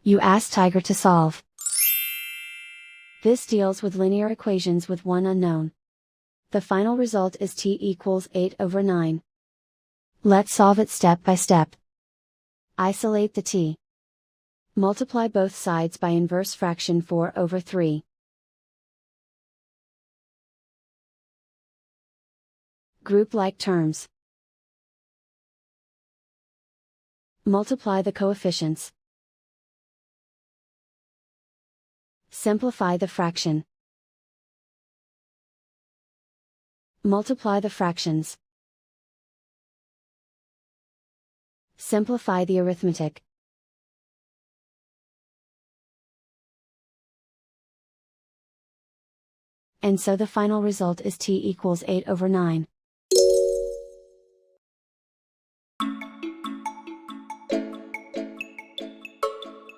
You ask Tiger to solve. This deals with linear equations with one unknown. The final result is t equals 8/9. Let's solve it step by step. Isolate the t. Multiply both sides by inverse fraction 4/3. Group like terms. Multiply the coefficients. Simplify the fraction. Multiply the fractions. Simplify the arithmetic. And so the final result is t equals 8/9.